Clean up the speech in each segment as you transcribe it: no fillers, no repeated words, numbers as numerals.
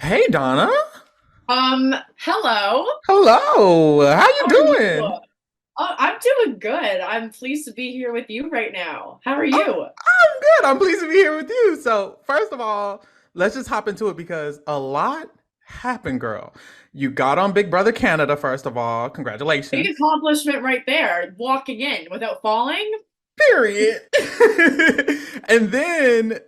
Hey Donna. Hello. Hello. How you How are you? doing? I'm doing good. I'm pleased to be here with you right now. How are I'm, you? I'm good. I'm pleased to be here with you. So, first of all, let's just hop into it because a lot happened, girl. You got on Big Brother Canada, first of all. Big Congratulations. accomplishment right there. Walking in without falling. Period. And then,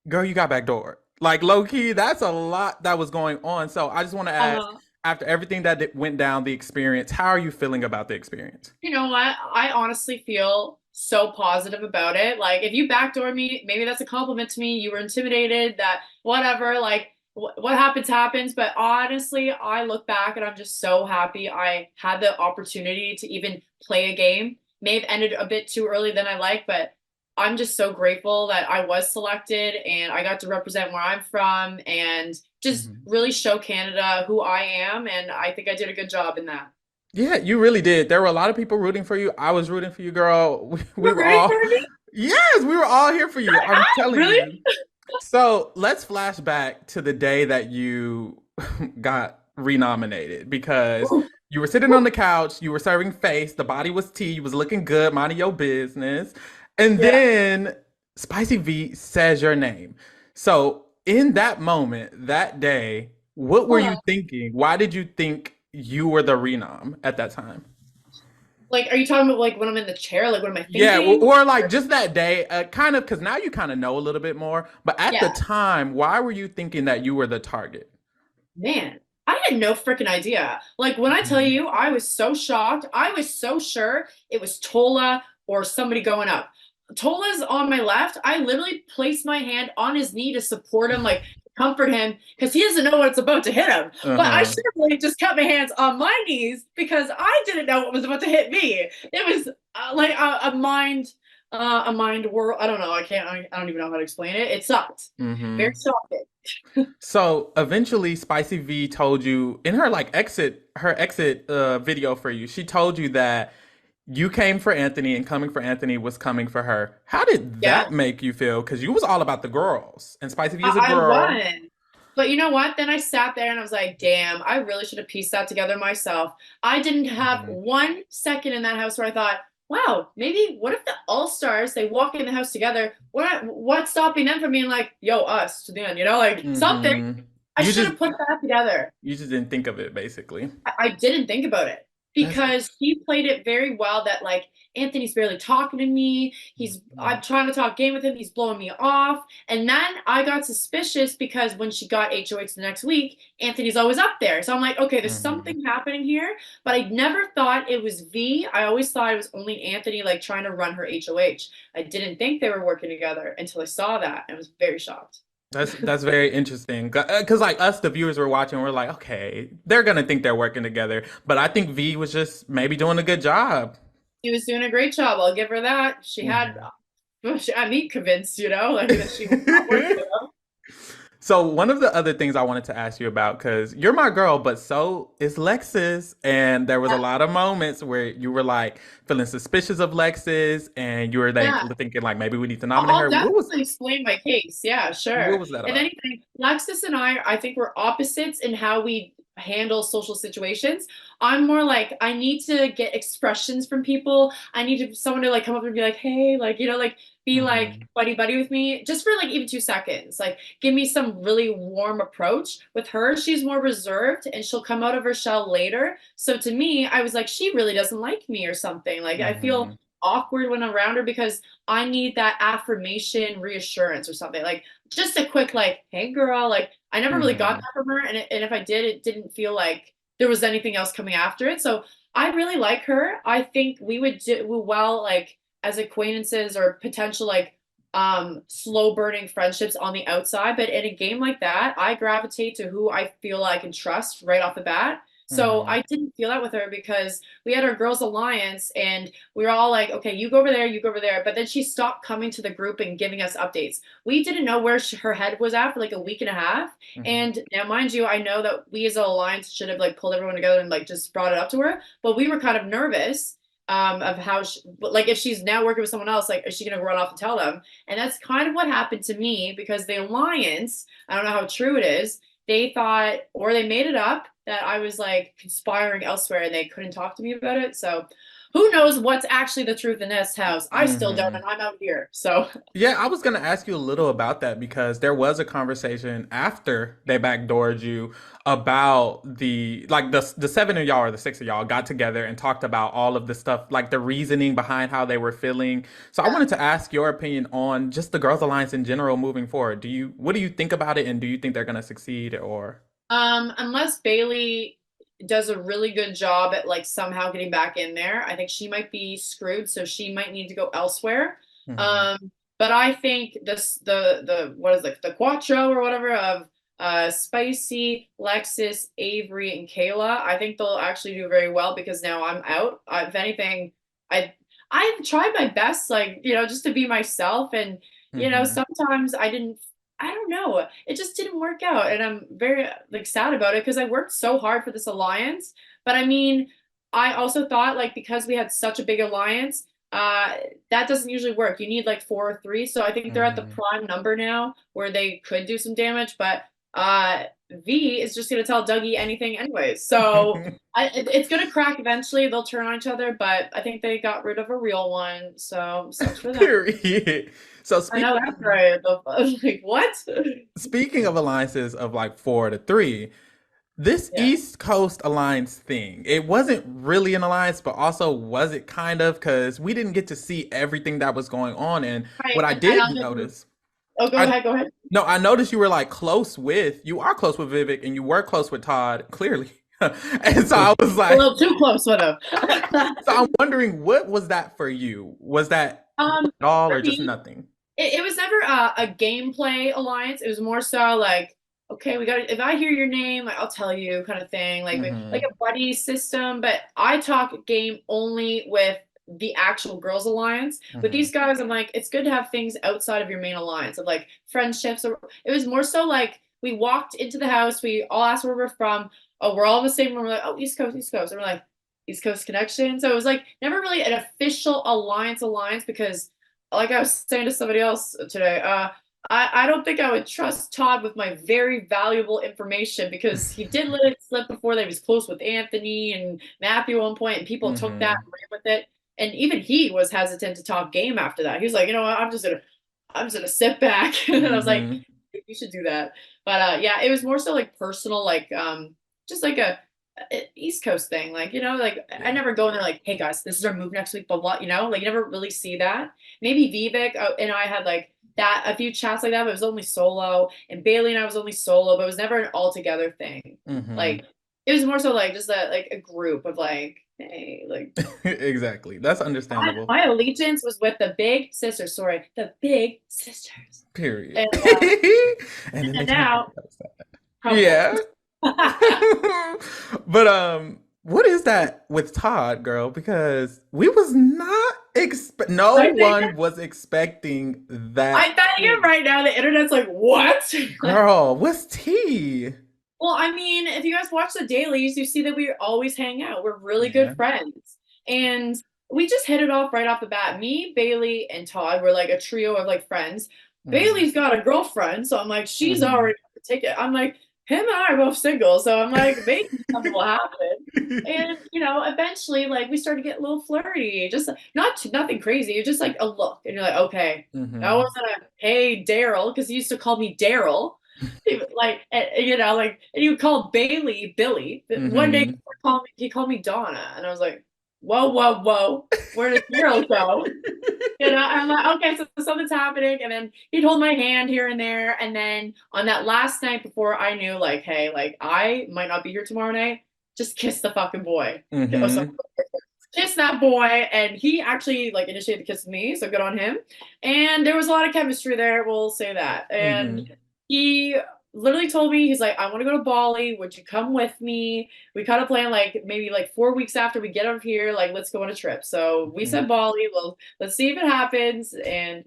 girl, you got backdoored. Like low key, that's a lot that was going on. So, I just want to ask, Uh, after everything that went down, the experience, how are you feeling about the experience? you know what? I honestly feel so positive about it. Like, if you backdoor me, maybe that's a compliment to me. You were intimidated, that whatever, like, what happens, happens. But honestly, I look back and I'm just so happy I had the opportunity to even play a game. May have ended a bit too early than I like, but I'm just so grateful that I was selected and I got to represent where I'm from and just Mhm. really show Canada who I am. And I think I did a good job in that. Yeah, you really did. There were a lot of people rooting for you. I was rooting for you, girl. We You're were rooting all, for me? yes, we were all here for you. I'm telling Really? you. So let's flash back to the day that you got renominated because you were sitting on the couch, you were serving face, the body was tea, you was looking good, minding your business. And Yeah. then Spicy V says your name. So in that moment, that day, what were you thinking? Why did you think you were the renom at that time? Like, are you talking about like when I'm in the chair? Like, what am I Yeah, thinking? or like just that day, kind of, because now you kind of know a little bit more. But at the Yeah, time, why were you thinking that you were the target? man, I had no freaking idea. Like, when I tell Mhm. you, I was so shocked. I was so sure it was Tola or somebody going up. Tola's on my left. I literally placed my hand on his knee to support him, like comfort him, because he doesn't know what's about to hit him. But I Uh-huh. should have really just kept my hands on my knees because I didn't know what was about to hit me. It was like a mind world. I don't know. I don't even know how to explain it. It sucked. Very Hmm. shocking. So eventually, Spicy V told you in her like exit video for you. She told you that you came for Anthony and coming for Anthony was coming for her. How did Yeah, that make you feel? Because you was all about the girls, and Spicy V is a I girl. won. But you know what? Then I sat there and I was like, damn, I really should have pieced that together myself. I didn't have Mhm. 1 second in that house where I thought, wow, maybe what if the all stars they walk in the house together? What's stopping them from being like, yo, us to the end, like something? Mhm. I You should just have put that together. you just didn't think of it, basically. I didn't think about it That's. because he played it very well that like Anthony's barely talking to me. I'm Mhm. trying to talk game with him. He's blowing me off. And then I got suspicious because when she got HOH the next week, Anthony's always up there. So I'm like, okay, there's Mhm. something happening here. But I never thought it was V. I always thought it was only Anthony like trying to run her HOH. I didn't think they were working together until I saw that and was very shocked. That's very interesting because like us, the viewers were watching, we're like, okay, they're gonna think they're working together, but I think V was just maybe doing a good job. She was doing a great job. I'll give her that. She had Mhm. she had me convinced, like that she was not working it out. So one of the other things I wanted to ask you about, because you're my girl, but so is Lexus, and there was a Yeah, lot of moments where you were like feeling suspicious of Lexus, and you were like yeah. thinking like maybe we need to I'll nominate I'll her. definitely explain my case. Yeah, What sure. was that If about? anything, Lexus and I think we're opposites in how we handle social situations. I'm more like I need to get expressions from people. I need someone to like come up and be like, hey, like like be like Hmm. buddy buddy with me just for like even 2 seconds. Like give me some really warm approach. With her, she's more reserved and she'll come out of her shell later. So to me, I was like, she really doesn't like me or something. Like I feel Hmm. awkward when I'm around her because I need that affirmation, reassurance, or something. Like just a quick like, "Hey, girl." Like I never really got Hmm. that from her, and if I did, it didn't feel like there was anything else coming after it. So I really like her. I think we would do well like as acquaintances or potential like slow burning friendships on the outside. But in a game like that, I gravitate to who I feel I can trust right off the bat. So Hmm. I didn't feel that with her because we had our girls alliance and we were all like, okay, you go over there, you go over there. But then she stopped coming to the group and giving us updates. We didn't know where her head was at for like a week and a half. Hmm. And now, mind you, I know that we as an alliance should have like pulled everyone together and like just brought it up to her. But we were kind of nervous of how, like, if she's now working with someone else, like, is she going to run off and tell them? And that's kind of what happened to me because the alliance, I don't know how true it is, they thought, or they made it up that I was like conspiring elsewhere and they couldn't talk to me about it. So who knows what's actually the truth in this house? I still don't, Hmm. and I'm out here. So Yeah, I was gonna ask you a little about that because there was a conversation after they backdoored you about the seven of y'all or the six of y'all got together and talked about all of the stuff, like the reasoning behind how they were feeling. So I yeah. wanted to ask your opinion on just the Girls Alliance in general moving forward. What do you think about it, and do you think they're gonna succeed or? Unless Bailey does a really good job at like somehow getting back in there, I think she might be screwed, so she might need to go elsewhere. Hmm. But I think this the what is it, the Quattro or whatever of Spicy, Lexus, Avery, and Kayla, I think they'll actually do very well because now I'm out. If anything, I I've tried my best, like, just to be myself, and Hmm. sometimes I don't know. It just didn't work out, and I'm very like sad about it because I worked so hard for this alliance. But I mean, I also thought like because we had such a big alliance, that doesn't usually work. You need like four or three. So I think they're at the Hmm. prime number now where they could do some damage. But uh, V is just gonna tell Dougie anything anyways. So it's gonna crack eventually. They'll turn on each other, but I think they got rid of a real one. So sucks for them. Period. So I know that's right. I was like, what? speaking of alliances of like 4 to 3, this Yeah. East Coast Alliance thing, it wasn't really an alliance, but also was it kind of because we didn't get to see everything that was going on. And what Right. I And did I'll just, notice, oh, go I ahead, go ahead. no, I noticed you were like you are close with Vivek and you were close with Todd, clearly. And so I was A like, little too close with him. so I'm wondering, what was that for you? Was that at all For or just me, nothing? it was never a gameplay alliance. It was more so like, okay, we got. If I hear your name, like, I'll tell you, kind of thing. Like Hmm. a buddy system. But I talk game only with the actual girls alliance. With Hmm. these guys, I'm like, it's good to have things outside of your main alliance of like friendships. Or it was more so like we walked into the house, we all asked where we're from. Oh, we're all in the same room. We're like, oh, East Coast, East Coast. And we're like, East Coast connection. So it was like never really an official alliance because like I was saying to somebody else today, I don't think I would trust Todd with my very valuable information because he did let it slip before that he was close with Anthony and Matthew at one point, and people took that Hmm. and ran with it. And even he was hesitant to talk game after that. He was like, you know what, I'm just gonna sit back. And I was like, Hmm. you should do that. But yeah, it was more so like personal, like just like a East Coast thing. Like, like I Yeah. never go in there like, hey guys, this is our move next week, but what, like you never really see that. Maybe Vivek and I had like that a few chats like that, but it was only solo. And Bailey and I was only solo, but it was never an all together thing. Hmm. Like it was more so like just a group of like, hey, like Exactly. That's understandable. my allegiance was with the big sisters. Sorry, the big sisters. Period. And And then they and turned back now to that. crumble. Yeah. But what is that with Todd, girl? Because we was not no I think one was expecting I'm that. betting it right now. The internet's like, what? Girl, what's tea? Well, I mean, if you guys watch the dailies, you see that we always hang out. We're really Yeah. good friends. And we just hit it off right off the bat. Me, Bailey, and Todd were like a trio of like friends. Hmm. Bailey's got a girlfriend, so I'm like, she's Hmm. already got the ticket. I'm like, him and I are both single, so I'm like, maybe something will happen. And eventually, like we started to get a little flirty, just nothing crazy, just like a look, and you're like, okay, that Hmm. wasn't a hey Daryl, because he used to call me Daryl. Like like, and you call Bailey Billy. One day Hmm. he called me Donna, and I was like, whoa, whoa, whoa, where did Daryl go? I'm like, okay, so something's happening. And then he'd hold my hand here and there. And then on that last night before I knew, like, hey, like I might not be here tomorrow night, just kiss the fucking boy. Oh, so Hmm. kiss that boy. And he actually like initiated the kiss with me, so good on him. And there was a lot of chemistry there, we'll say that. And Hmm. he literally told me, he's like, I want to go to Bali. Would you come with me? We kind of planned like maybe like 4 weeks after we get out of here, like let's go on a trip. So we said Bali. Well, let's see if it happens. And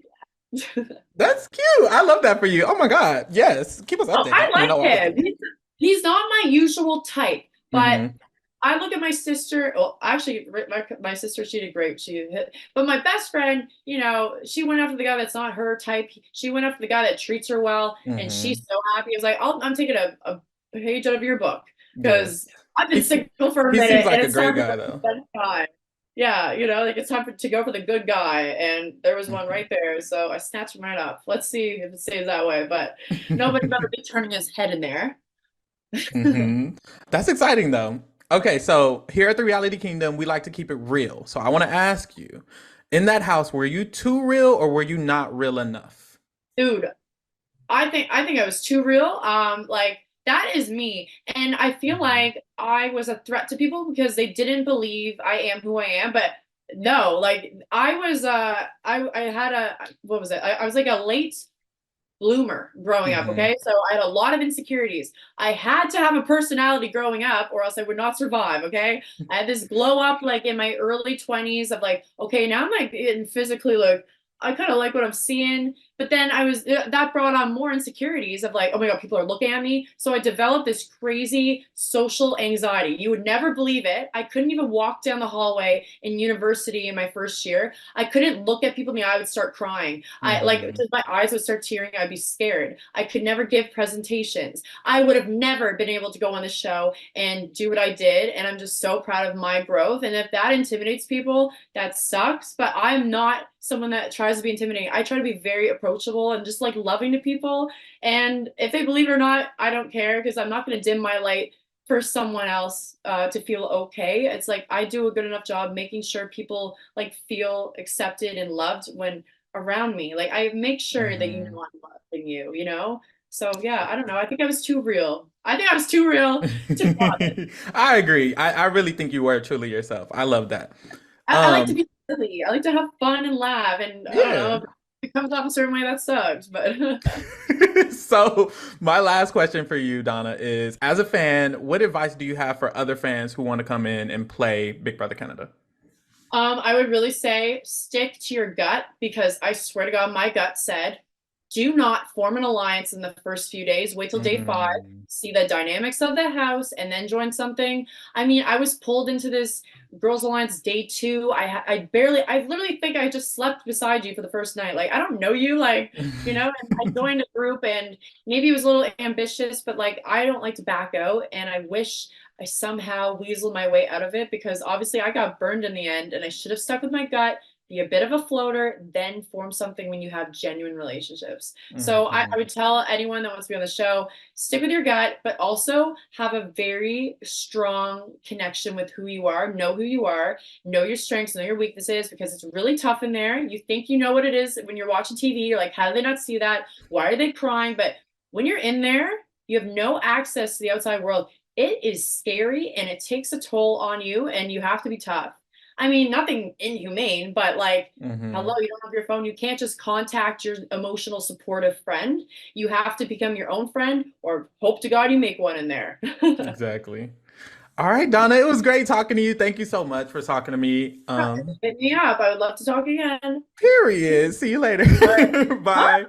That's cute. I love that for you. Oh my God. Yes. Keep us oh, updated. I I want to know like all him. of He's not my usual type, but it. I look at my sister. Well, actually, my sister, she did great. But my best friend, she went after the guy that's not her type. She went after the guy that treats her well, and she's Hmm. so happy. I was like, I'm taking a page out of your book Yes. because I've been He single for a he seems minute and like a it's great time for guy the though. good guy. Yeah, like it's time to go for the good guy, and there was one Mhm. right there, so I snatched him right up. Let's see if it stays that way, but nobody better be turning his head in there. hmm That's exciting though. Okay, so here at the Reality Kingdom, we like to keep it real. So I want to ask you, in that house, were you too real or were you not real enough? Dude, I think I was too real. Like that is me. And I feel Mhm. like I was a threat to people because they didn't believe I am who I am. But no, like I was I had a what was it? I was like a late bloomer growing up, Mhm. okay? So I had a lot of insecurities. I had to have a personality growing up or else I would not survive, okay? I had this glow up like in my early 20s of like, okay, now I'm like getting physically like I kind of like what I'm seeing, but then that brought on more insecurities of like, oh my God, people are looking at me. So I developed this crazy social anxiety. You would never believe it. I couldn't even walk down the hallway in university in my first year. I couldn't look at people in the eye, I would start crying. I like Mhm. just my eyes would start tearing. I'd be scared. I could never give presentations. I would have never been able to go on the show and do what I did. And I'm just so proud of my growth. And if that intimidates people, that sucks. But I'm not someone that tries to be intimidating. I try to be very approachable and just like loving to people. And if they believe it or not, I don't care because I'm not going to dim my light for someone else to feel okay. It's like I do a good enough job making sure people like feel accepted and loved when around me. Like I make sure that you Mhm. know I'm loving you, you know? So yeah, I don't know. I think I was too real. I think I was too real, to be honest. I agree. I really think you were truly yourself. I love that. I like to Um, be silly. I like to have fun and laugh. And I don't know yeah. if it comes off a certain way that sucks, but So, my last question for you, Donna, is as a fan, what advice do you have for other fans who want to come in and play Big Brother Canada? I would really say stick to your gut because I swear to God, my gut said, do not form an alliance in the first few days. Wait till day five, Mm, see the dynamics of the house, and then join something. I mean, I was pulled into this girls' alliance day two. I literally think I just slept beside you for the first night. Like, I don't know you, like, and I joined a group and maybe it was a little ambitious, but like, I don't like to back out. And I wish I somehow weaseled my way out of it because obviously I got burned in the end and I should have stuck with my gut, be a bit of a floater, then form something when you have genuine relationships. So I mhm, would tell anyone that wants to be on the show, stick with your gut, but also have a very strong connection with who you are, know your strengths, know your weaknesses, because it's really tough in there. You think you know what it is when you're watching TV, you're like, how do they not see that? Why are they crying? But when you're in there, you have no access to the outside world. It is scary and it takes a toll on you and you have to be tough. I mean, nothing inhumane, but like, hello, mhm. you don't have your phone. You can't just contact your emotional supportive friend. You have to become your own friend or hope to God you make one in there. Exactly. All right, Donna, it was great talking to you. Thank you so much for talking to me. Hit me up. I would love to talk again. Period. See you later. All right. Bye.